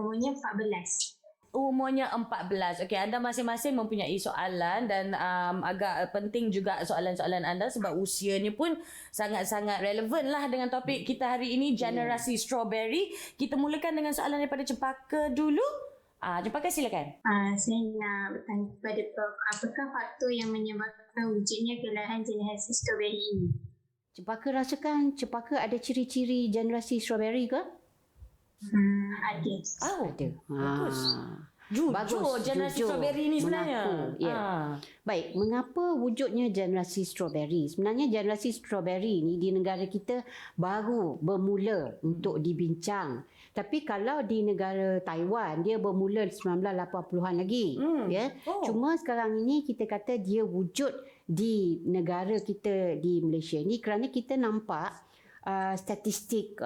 umurnya 14.
Umurnya 14. Okey, anda masing-masing mempunyai soalan dan agak penting juga soalan-soalan anda sebab usianya pun sangat-sangat relevan lah dengan topik kita hari ini, generasi strawberry. Kita mulakan dengan soalan daripada Cempaka dulu. Cempaka silakan.
Saya nak bertanya kepada Prof, apakah faktor yang menyebabkan wujudnya kelainan generasi strawberry ini?
Cempaka rasakan Cempaka ada ciri-ciri generasi strawberry ke?
Ada.
Ada.
Bagus. Jujur generasi strawberry ni sebenarnya.
Baik, mengapa wujudnya generasi strawberry? Sebenarnya generasi strawberry ni di negara kita baru bermula untuk dibincang. Tapi kalau di negara Taiwan dia bermula 1980-an lagi. Cuma sekarang ini kita kata dia wujud di negara kita di Malaysia ni kerana kita nampak statistik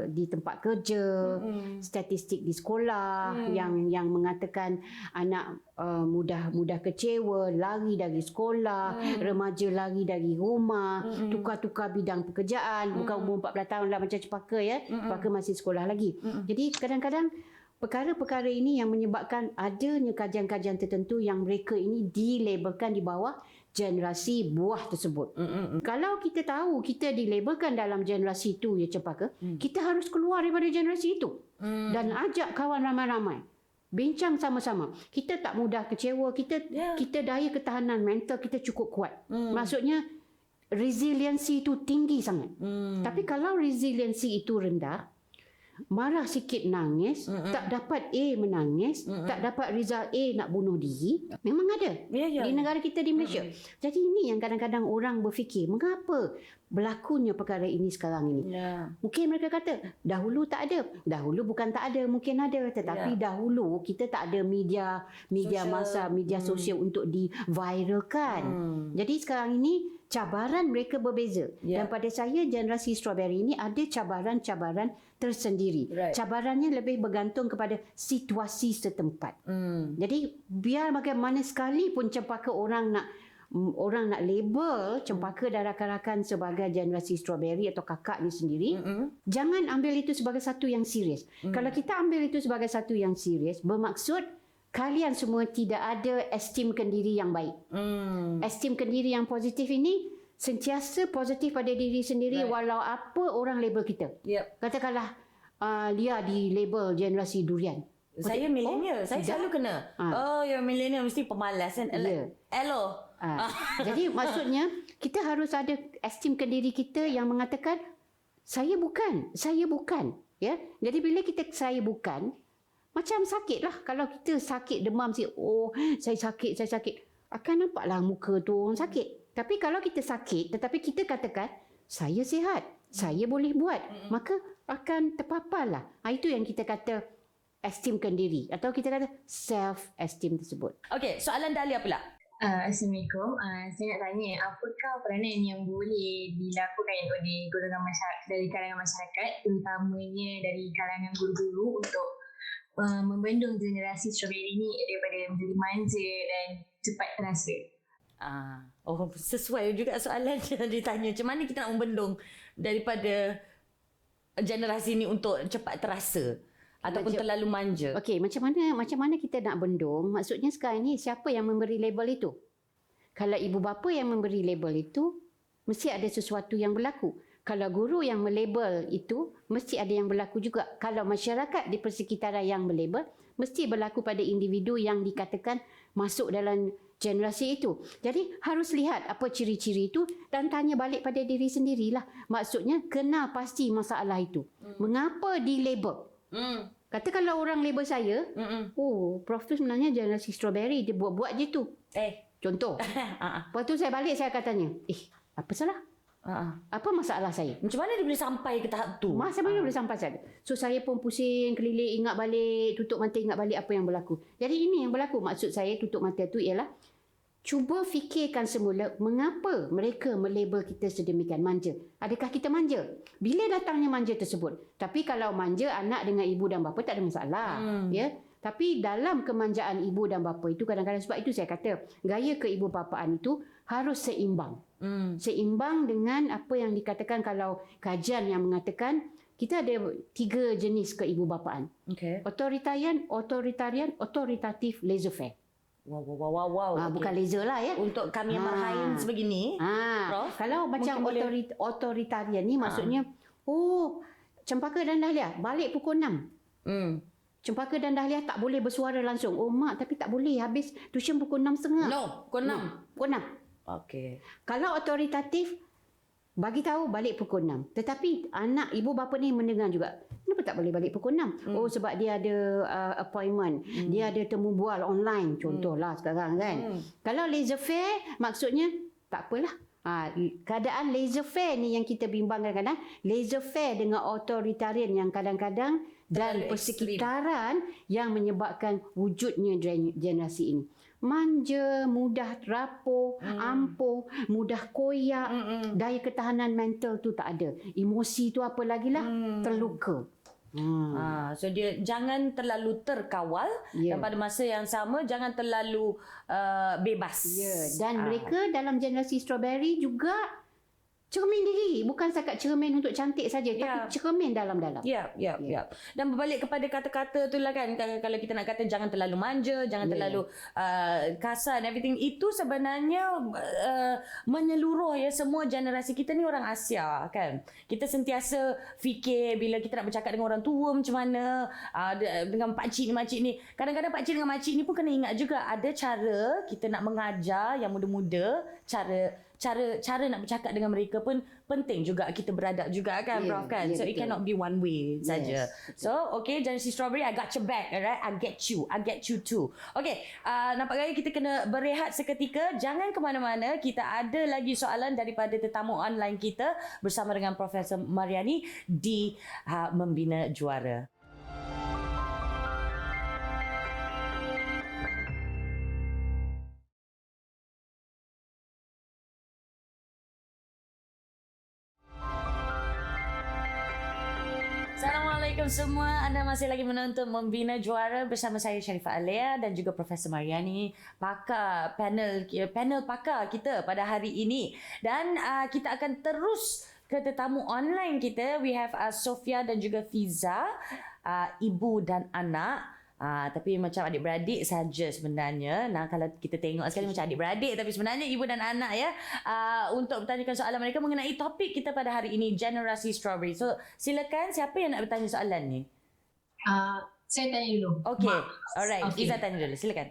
di tempat kerja, statistik di sekolah yang mengatakan anak mudah kecewa, lari dari sekolah, remaja lari dari rumah, tukar-tukar bidang pekerjaan, bukan umur 14 tahun lah macam Cepaka ya. Cepaka masih sekolah lagi. Jadi kadang-kadang perkara-perkara ini yang menyebabkan adanya kajian-kajian tertentu yang mereka ini dilabelkan di bawah generasi buah tersebut. Kalau kita tahu kita dilabelkan dalam generasi itu ya Cepaka, kita harus keluar daripada generasi itu dan ajak kawan ramai-ramai. Bincang sama-sama. Kita tak mudah kecewa, kita daya ketahanan mental kita cukup kuat. Maksudnya resiliensi itu tinggi sangat. Tapi kalau resiliensi itu rendah, marah sikit nangis, tak dapat A menangis, tak dapat result A nak bunuh diri, memang ada di negara kita di Malaysia. Jadi ini yang kadang-kadang orang berfikir, mengapa berlakunya perkara ini sekarang ini? Mungkin mereka kata, dahulu tak ada. Dahulu bukan tak ada, mungkin ada. Tetapi dahulu kita tak ada media massa, media sosial untuk diviralkan. Jadi sekarang ini cabaran mereka berbeza. Dan pada saya generasi strawberry ini ada cabaran-cabaran tersendiri. Cabarannya lebih bergantung kepada situasi setempat. Jadi biar bagaimana sekalipun Cepaka orang nak label Cepaka dan rakan-rakan sebagai generasi strawberry atau kakak ni sendiri, jangan ambil itu sebagai satu yang serius. Kalau kita ambil itu sebagai satu yang serius, bermaksud kalian semua tidak ada esteemkan diri yang baik. Esteemkan diri yang positif ini sentiasa positif pada diri sendiri walau apa orang label kita. Katakanlah Lia di label generasi durian.
Saya milenial, saya selalu kena. Oh, yang milenial mesti pemalas kan. Hello.
Jadi maksudnya kita harus ada esteemkan diri kita yang mengatakan saya bukan. Ya. Jadi bila kita saya bukan, macam sakit lah. Kalau kita sakit demam, saya sakit. Akan nampaklah muka tu orang sakit. Tapi kalau kita sakit, tetapi kita katakan, saya sihat, saya boleh buat, maka akan terpaparlah. Itu yang kita kata esteemkan diri. Atau kita kata self-esteem tersebut.
Okey, soalan Dahlia pula.
Assalamualaikum. Saya nak tanya, apakah peranan yang boleh dilakukan oleh golongan masyarakat, dari kalangan masyarakat, terutamanya dari kalangan guru-guru untuk membendung generasi strawberry ini daripada menjadi manja dan cepat terasa?
Sesuai juga soalan yang ditanya. Macam mana kita nak membendung daripada generasi ini untuk cepat terasa ataupun terlalu manja?
Okey, macam mana kita nak bendung? Maksudnya sekarang ni siapa yang memberi label itu? Kalau ibu bapa yang memberi label itu, mesti ada sesuatu yang berlaku. Kalau guru yang melabel itu, mesti ada yang berlaku juga. Kalau masyarakat di persekitaran yang melabel, mesti berlaku pada individu yang dikatakan masuk dalam generasi itu. Jadi harus lihat apa ciri-ciri itu dan tanya balik pada diri sendirilah. Maksudnya kena pasti masalah itu. Mengapa dilabel? Kata kalau orang label saya, Prof tu sebenarnya generasi strawberry, dia buat-buat je tu. Contoh. Lepas tu saya balik, saya akan tanya, apa salah? Apa masalah saya?
Macam mana dia boleh sampai ke tahap tu?
Macam mana boleh sampai saya? So saya pun pusing, keliling, ingat balik, tutup mata ingat balik apa yang berlaku. Jadi ini yang berlaku. Maksud saya tutup mata tu ialah cuba fikirkan semula mengapa mereka melabel kita sedemikian manja. Adakah kita manja? Bila datangnya manja tersebut. Tapi kalau manja anak dengan ibu dan bapa tak ada masalah. Ya. Tapi dalam kemanjaan ibu dan bapa itu kadang-kadang, sebab itu saya kata gaya keibu bapaan itu harus seimbang. Seimbang dengan apa yang dikatakan kalau kajian yang mengatakan kita ada 3 jenis keibu bapaan. Authoritarian, autoritatif, laissez-faire.
Wow.
Bukan laser lah ya.
Untuk kami yang marhain sebegini, Prof,
kalau macam authoritarian ni maksudnya, Cempaka dan Dahlia balik pukul 6. Cempaka dan Dahlia tak boleh bersuara langsung. Mak, tapi tak boleh. Habis tuition pukul 6.30.
No, pukul 6.
Pukul 6.
Okey.
Kalau autoritatif, bagi tahu balik pukul 6. Tetapi anak ibu bapa ni mendengar juga. Kenapa tak boleh balik pukul 6? Sebab dia ada appointment. Dia ada temu bual online. Contohlah sekarang kan. Kalau laissez-faire, maksudnya tak apalah. Keadaan laissez-faire ni yang kita bimbang kadang-kadang. Laissez-faire dengan authoritarian yang kadang-kadang dan persekitaran yang menyebabkan wujudnya generasi ini. manja, mudah rapuh, ampuh, mudah koyak, daya ketahanan mental tu tak ada. Emosi tu apa lagi lah, terluka.
So dia jangan terlalu terkawal dan pada masa yang sama jangan terlalu bebas.
Dan mereka dalam generasi strawberry juga cermin diri, bukan setakat cermin untuk cantik saja, tapi cermin dalam-dalam.
Ya. Dan berbalik kepada kata-kata tu lah kan, kalau kita nak kata jangan terlalu manja, jangan terlalu kasar and everything, itu sebenarnya menyeluruh ya, semua generasi kita ni orang Asia kan. Kita sentiasa fikir bila kita nak bercakap dengan orang tua macam mana, dengan pakcik ni, makcik ni. Kadang-kadang pakcik dengan makcik ni pun kena ingat juga ada cara kita nak mengajar yang muda-muda, cara nak bercakap dengan mereka pun penting juga, kita beradab juga kan, Prof kan. So it cannot be one way saja. So okay, generasi strawberry, I got your back, alright, I get you too. Okay, nampak gaya kita kena berehat seketika. Jangan ke mana-mana, kita ada lagi soalan daripada tetamu online kita bersama dengan Profesor Mariani di Membina Juara. Assalamualaikum semua. Anda masih lagi menonton Membina Juara bersama saya Sharifah Alea dan juga Profesor Mariani, pakar panel pakar kita pada hari ini. Dan kita akan terus ke tetamu online kita. We have Sofia dan juga Fiza, ibu dan anak. Tapi macam adik-beradik saja sebenarnya. Nah, kalau kita tengok sekali macam adik-beradik, tapi sebenarnya ibu dan anak ya. Untuk bertanyakan soalan mereka mengenai topik kita pada hari ini, generasi strawberry. So, silakan, siapa yang nak bertanya soalan ni?
Saya tanya dulu.
Okey, alright. Okay. Fiza tanya dulu, silakan.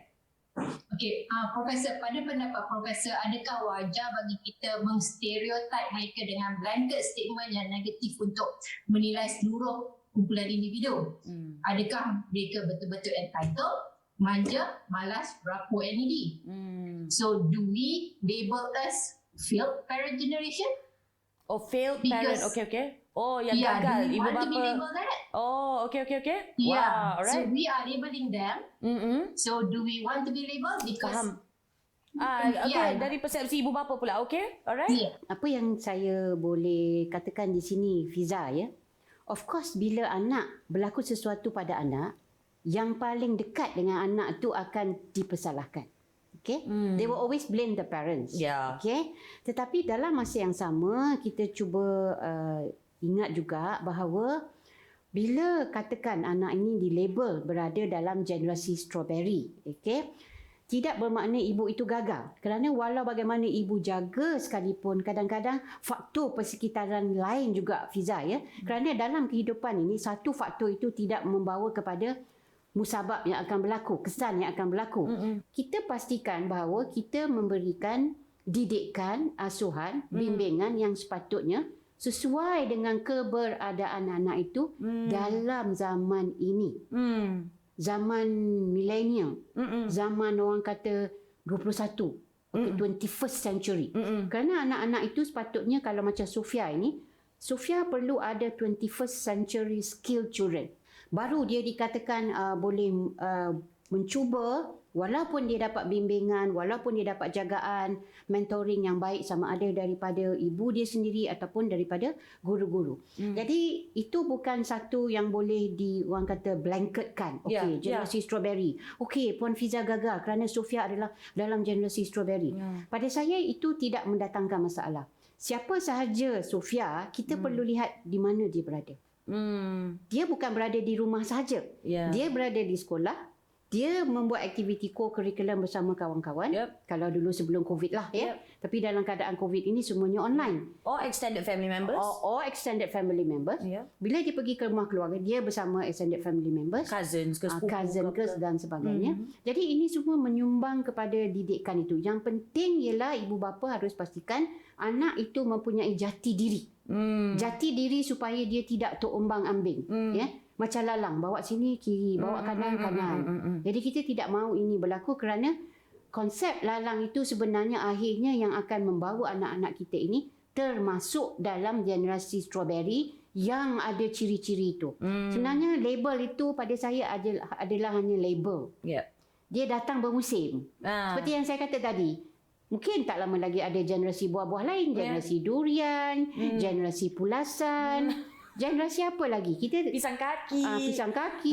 Okey, Profesor, pada pendapat Profesor, adakah wajar bagi kita mengstereotip mereka dengan blanket statement yang negatif untuk menilai seluruh kumpulan individu? Adakah mereka betul-betul entitled, manja, malas, rapuh, and needy? So do we label us failed parent generation?
Oh, failed parent. Okay. Oh, yang gagal. Ibu bapa.
To be labeled that?
Oh, okay.
Yeah.
Wow, alright.
So we are labeling them. So do we want to be labeled? Because
faham. Okay, dari persepsi ibu bapa pula. Okay, alright.
Yeah.
Apa yang saya boleh katakan di sini, Fiza ya, of course, bila anak berlaku sesuatu pada anak, yang paling dekat dengan anak tu akan dipersalahkan. Okay? They will always blame the parents.
Yeah.
Okay? Tetapi dalam masa yang sama, kita cuba ingat juga bahawa bila katakan anak ini dilabel berada dalam generasi strawberry, okay? Tidak bermakna ibu itu gagal. Kerana walau bagaimana ibu jaga sekalipun, kadang-kadang faktor persekitaran lain juga, Fiza ya. Kerana dalam kehidupan ini, satu faktor itu tidak membawa kepada musabab yang akan berlaku, kesan yang akan berlaku. Kita pastikan bahawa kita memberikan didikan, asuhan, bimbingan yang sepatutnya sesuai dengan keberadaan anak itu dalam zaman ini. Zaman milenial, zaman orang kata 21, 21st century. Kerana anak-anak itu sepatutnya, kalau macam Sofia ini, Sofia perlu ada 21st century skill children. Baru dia dikatakan boleh mencuba, walaupun dia dapat bimbingan, walaupun dia dapat jagaan, mentoring yang baik sama ada daripada ibu dia sendiri ataupun daripada guru-guru. Jadi itu bukan satu yang boleh orang kata blanketkan. Okey, generasi strawberry. Okey, Puan Fiza gagal kerana Sofia adalah dalam generasi strawberry. Pada saya itu tidak mendatangkan masalah. Siapa sahaja Sofia, kita perlu lihat di mana dia berada. Dia bukan berada di rumah sahaja. Dia berada di sekolah. Dia membuat aktiviti co-curriculum bersama kawan-kawan. Kalau dulu sebelum COVID lah ya. Tapi dalam keadaan COVID ini semuanya online.
Or extended family members.
Or extended family members. Bila dia pergi ke rumah keluarga, dia bersama extended family members.
Cousins ke sepupu
cousin ke dan sebagainya. Jadi ini semua menyumbang kepada didikan itu. Yang penting ialah ibu bapa harus pastikan anak itu mempunyai jati diri. Jati diri supaya dia tidak terombang-ambing. Ya. Macam lalang, bawa sini kiri, bawa kanan kanan. Jadi kita tidak mahu ini berlaku kerana konsep lalang itu sebenarnya akhirnya yang akan membawa anak-anak kita ini termasuk dalam generasi strawberry yang ada ciri-ciri itu. Sebenarnya label itu pada saya adalah hanya label. dia datang bermusim. Seperti yang saya kata tadi, mungkin tak lama lagi ada generasi buah-buah lain, generasi durian, generasi pulasan, generasi apa lagi? Kita
Pisang kaki.
pisang kaki.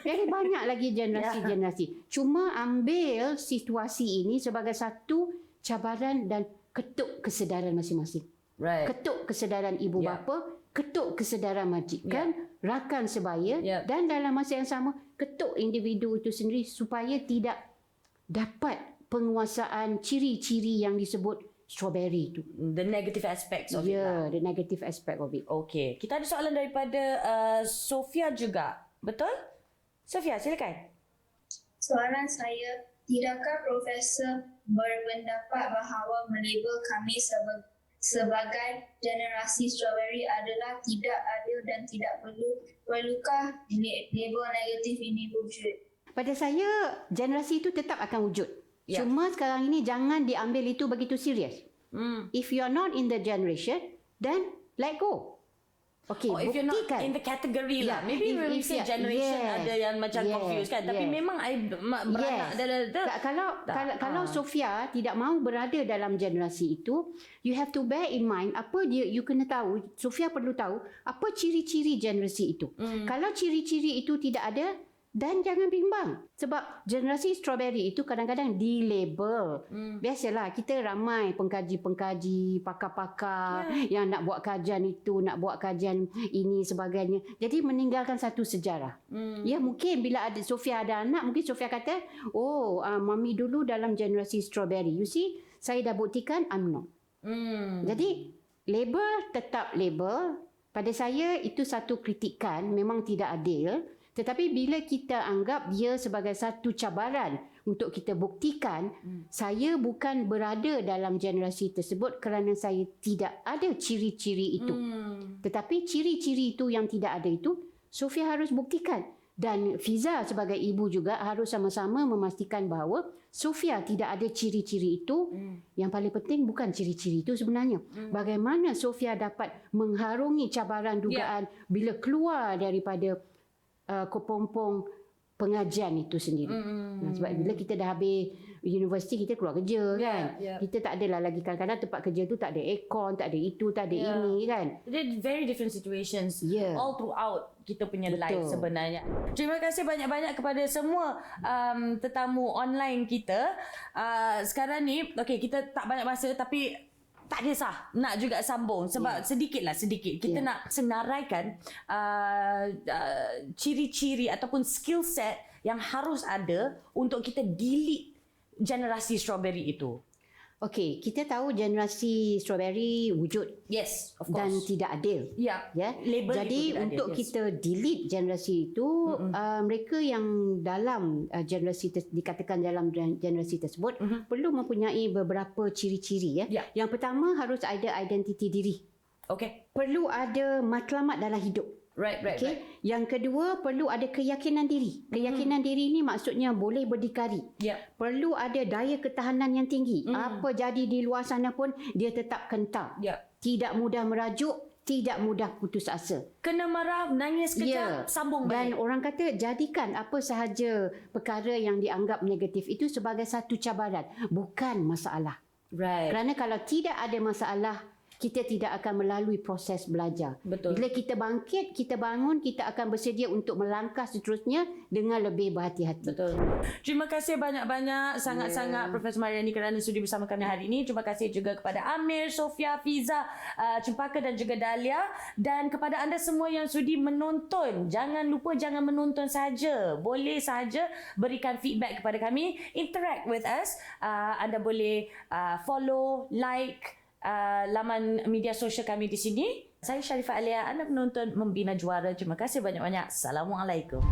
Jadi banyak lagi generasi-generasi. Cuma ambil situasi ini sebagai satu cabaran dan ketuk kesedaran masing-masing.
Right.
Ketuk kesedaran ibu bapa, ketuk kesedaran majikan, rakan sebaya dan dalam masa yang sama ketuk individu itu sendiri supaya tidak dapat penguasaan ciri-ciri yang disebut strawberry itu.
The negative aspects of it.
The negative aspect of it.
Okey, kita ada soalan daripada Sofia juga. Betul? Sofia, silakan.
Soalan saya, tidakkah Profesor berpendapat bahawa melabel kami sebagai generasi strawberry adalah tidak adil dan tidak perlukah label negatif ini wujud?
Pada saya, generasi itu tetap akan wujud. Cuma sekarang ini jangan diambil itu begitu serius. If you are not in the generation, then let go. Okay,
If you're not
buktikan.
in the category lah. Maybe when we
if
say generation ada yang macam confused kan. Tapi memang I beranak
Kalau Sofia tidak mahu berada dalam generasi itu, you have to bear in mind apa dia, you kena tahu, Sofia perlu tahu apa ciri-ciri generasi itu. Kalau ciri-ciri itu tidak ada, dan jangan bimbang. Sebab generasi strawberry itu kadang-kadang dilabel. Biasalah, kita ramai pengkaji-pengkaji, pakar-pakar yang nak buat kajian itu, nak buat kajian ini sebagainya. Jadi meninggalkan satu sejarah. Ya, mungkin bila ada Sofia ada anak, mungkin Sofia kata, mami dulu dalam generasi strawberry. You see, saya dah buktikan I'm not. Jadi, label tetap label. Pada saya, itu satu kritikan, memang tidak adil. Tetapi bila kita anggap dia sebagai satu cabaran untuk kita buktikan, saya bukan berada dalam generasi tersebut kerana saya tidak ada ciri-ciri itu. Tetapi ciri-ciri itu yang tidak ada itu, Sofia harus buktikan. Dan Fiza sebagai ibu juga harus sama-sama memastikan bahawa Sofia tidak ada ciri-ciri itu. Yang paling penting bukan ciri-ciri itu sebenarnya. Bagaimana Sofia dapat mengharungi cabaran dugaan bila keluar daripada kepompong pengajian itu sendiri. Sebab bila kita dah habis universiti, kita keluar kerja kan. Kita tak adalah lagi kadang-kadang tempat kerja tu tak ada aircon, tak ada itu, tak ada ini kan.
They're very different situations all throughout kita punya life sebenarnya. Terima kasih banyak-banyak kepada semua tetamu online kita. Sekarang ni, kita tak banyak masa tapi tak kisah, nak juga sambung sebab sedikit kita nak senaraikan ciri-ciri ataupun skill set yang harus ada untuk kita delete generasi strawberry itu.
Okey, kita tahu generasi strawberry wujud.
Yes, of course.
Dan tidak adil.
Label
jadi
itu
untuk
adil,
kita delete generasi itu, mereka yang dalam generasi dikatakan dalam generasi tersebut perlu mempunyai beberapa ciri-ciri. Yang pertama harus ada identiti diri. Perlu ada matlamat dalam hidup.
Right.
Yang kedua, perlu ada keyakinan diri. Keyakinan diri ni maksudnya boleh berdikari. Perlu ada daya ketahanan yang tinggi. Apa jadi di luar sana pun dia tetap kentang. Tidak mudah merajuk, tidak mudah putus asa.
Kena marah, nangis kejap, sambung balik.
Dan orang kata jadikan apa sahaja perkara yang dianggap negatif itu sebagai satu cabaran, bukan masalah. Kerana kalau tidak ada masalah, kita tidak akan melalui proses belajar. Bila kita bangkit, kita bangun, kita akan bersedia untuk melangkah seterusnya dengan lebih berhati-hati.
Terima kasih banyak-banyak sangat-sangat Profesor Mariani kerana sudi bersama kami hari ini. Terima kasih juga kepada Amir, Sofia, Fiza, Cempaka dan juga Dahlia. Dan kepada anda semua yang sudi menonton, jangan lupa jangan menonton saja. Boleh saja berikan feedback kepada kami. Interact with us. Anda boleh follow, like laman media sosial kami di sini. Saya Sharifah Alia, anda menonton Membina Juara. Terima kasih banyak-banyak. Assalamualaikum.